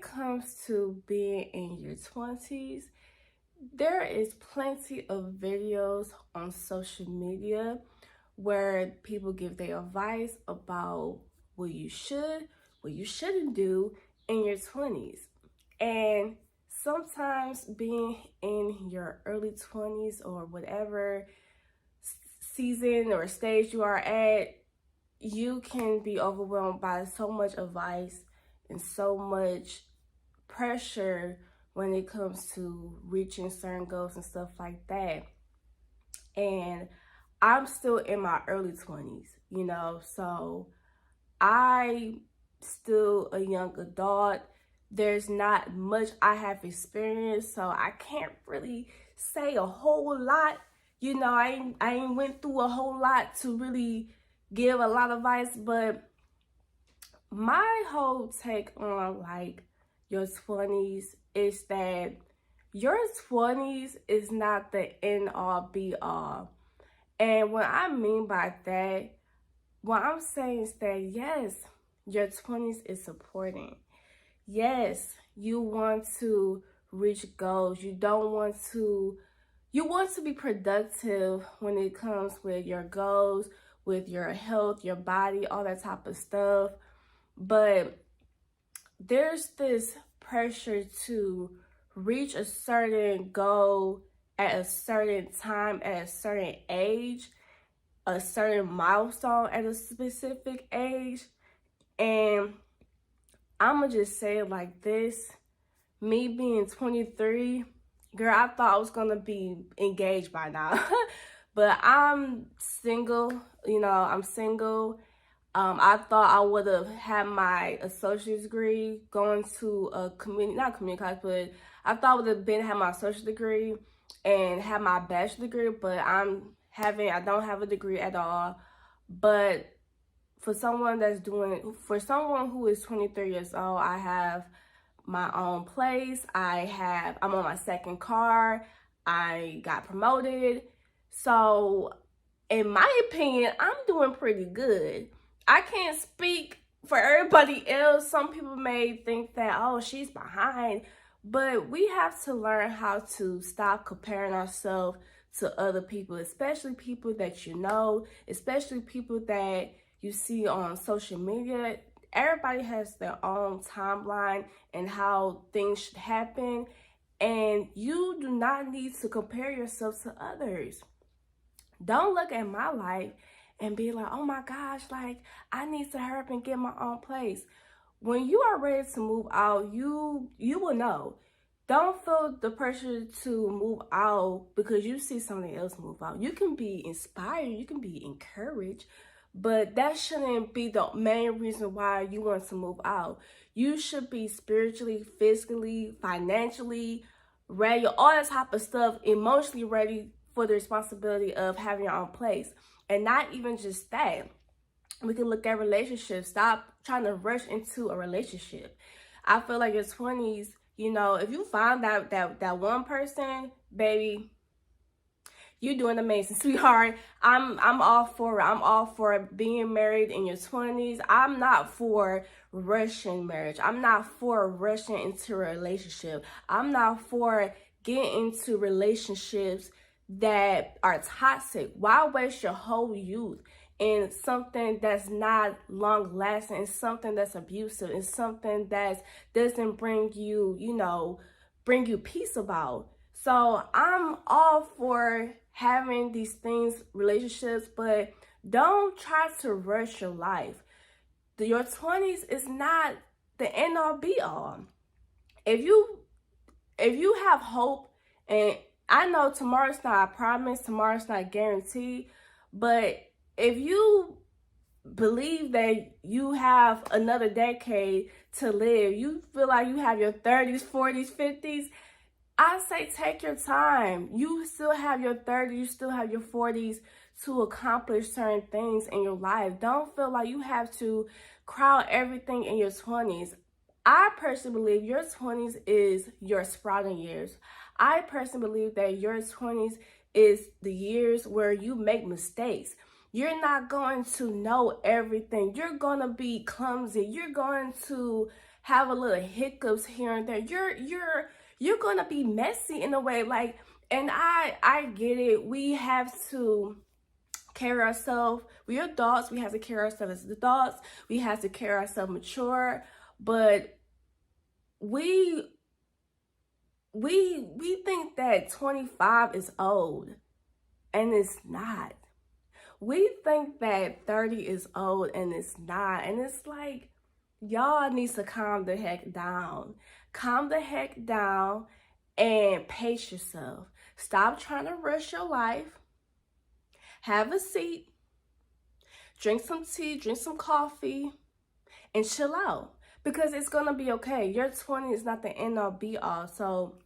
comes to being in your 20s, there is plenty of videos on social media where people give their advice about what you should, what you shouldn't do in your 20s. And sometimes being in your early 20s or whatever season or stage you are at, you can be overwhelmed by so much advice and so much pressure when it comes to reaching certain goals and stuff like that. And I'm still in my early 20s, so I still a young adult. There's not much I have experienced, so I can't really say a whole lot. I ain't went through a whole lot to really give a lot of advice, but my whole take on like your 20s is that your 20s is not the end all be all. And what I mean by that, what I'm saying is that yes, your 20s is supporting. Yes, you want to reach goals. You want to be productive when it comes with your goals, with your health, your body, all that type of stuff. But there's this pressure to reach a certain goal at a certain time, at a certain age, a certain milestone at a specific age. And I'm going to just say it like this. Me being 23, girl, I thought I was going to be engaged by now. But I'm single, I'm single. I thought I would have had my associate's degree going to a not community college, but I thought I would have had my associate's degree and have my bachelor's degree, but I don't have a degree at all. But for someone who is 23 years old, I have my own place. I'm on my second car. I got promoted. So in my opinion, I'm doing pretty good. I can't speak for everybody else. Some people may think that, oh, she's behind. But we have to learn how to stop comparing ourselves to other people, especially people that especially people that you see on social media. Everybody has their own timeline and how things should happen. And you do not need to compare yourself to others. Don't look at my life and be like, oh my gosh, like I need to hurry up and get my own place. When you are ready to move out, you will know. Don't feel the pressure to move out because you see somebody else move out. You can be inspired, you can be encouraged, but that shouldn't be the main reason why you want to move out. You should be spiritually, physically, financially ready, all that type of stuff, emotionally ready for the responsibility of having your own place. And not even just that. We can look at relationships. Stop trying to rush into a relationship. I feel like your 20s, if you find that one person, baby, you're doing amazing, sweetheart. I'm all for it. I'm all for being married in your 20s. I'm not for rushing marriage. I'm not for rushing into a relationship. I'm not for getting into relationships that are toxic. Why waste your whole youth in something that's not long lasting, and something that's abusive, and something that doesn't bring you peace about? So I'm all for having these things, relationships, but don't try to rush your life. Your 20s is not the end all be all. If you have hope, and I know tomorrow's not a promise, tomorrow's not guaranteed, but if you believe that you have another decade to live, you feel like you have your 30s, 40s, 50s, I say take your time. You still have your 30s, you still have your 40s to accomplish certain things in your life. Don't feel like you have to crowd everything in your 20s. I personally believe your 20s is your sprouting years. I personally believe that your 20s is the years where you make mistakes. You're not going to know everything. You're going to be clumsy. You're going to have a little hiccups here and there. You're gonna be messy in a way, like, and I get it. We have to carry ourselves. We're adults. We have to carry ourselves as adults. We have to carry ourselves mature. But we think that 25 is old, and it's not. We think that 30 is old, and it's not. And it's like, y'all need to calm the heck down. Calm the heck down and pace yourself. Stop trying to rush your life. Have a seat, drink some tea, drink some coffee, and chill out. Because it's going to be okay. Your 20 is not the end all be all. So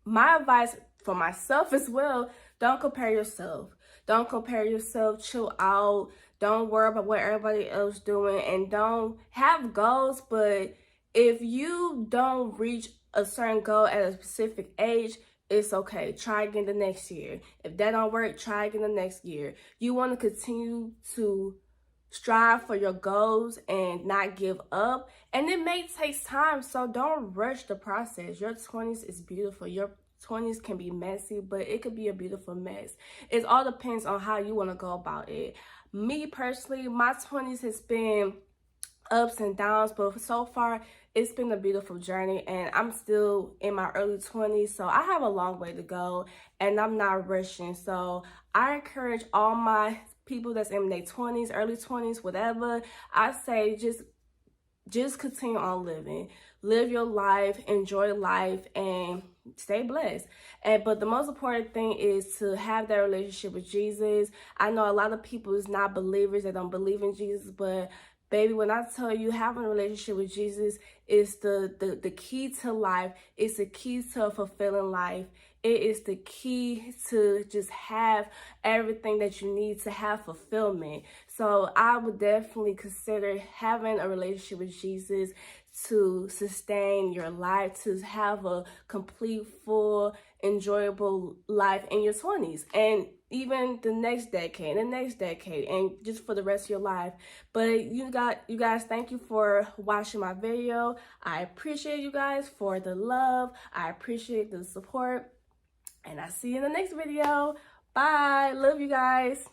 my advice for myself as well, don't compare yourself. Don't compare yourself. Chill out. Don't worry about what everybody else doing. And don't have goals. But if you don't reach a certain goal at a specific age, it's okay. Try again the next year. If that don't work, try again the next year. You want to continue to strive for your goals and not give up. And it may take time, so don't rush the process. Your 20s is beautiful. Your 20s can be messy, but it could be a beautiful mess. It all depends on how you want to go about it. Me personally, my 20s has been ups and downs, but so far it's been a beautiful journey, and I'm still in my early 20s, so I have a long way to go, and I'm not rushing. So I encourage all my people that's in their 20s, early 20s, whatever, I say just continue on living. Live your life, enjoy life, and stay blessed. But the most important thing is to have that relationship with Jesus. I know a lot of people is not believers, that don't believe in Jesus, but baby, when I tell you, having a relationship with Jesus is the key to life. It's the key to a fulfilling life. It is the key to just have everything that you need to have fulfillment. So I would definitely consider having a relationship with Jesus to sustain your life, to have a complete, full, enjoyable life in your 20s. And even the next decade, and just for the rest of your life. But you guys, thank you for watching my video. I appreciate you guys for the love. I appreciate the support. And I'll see you in the next video. Bye. Love you guys.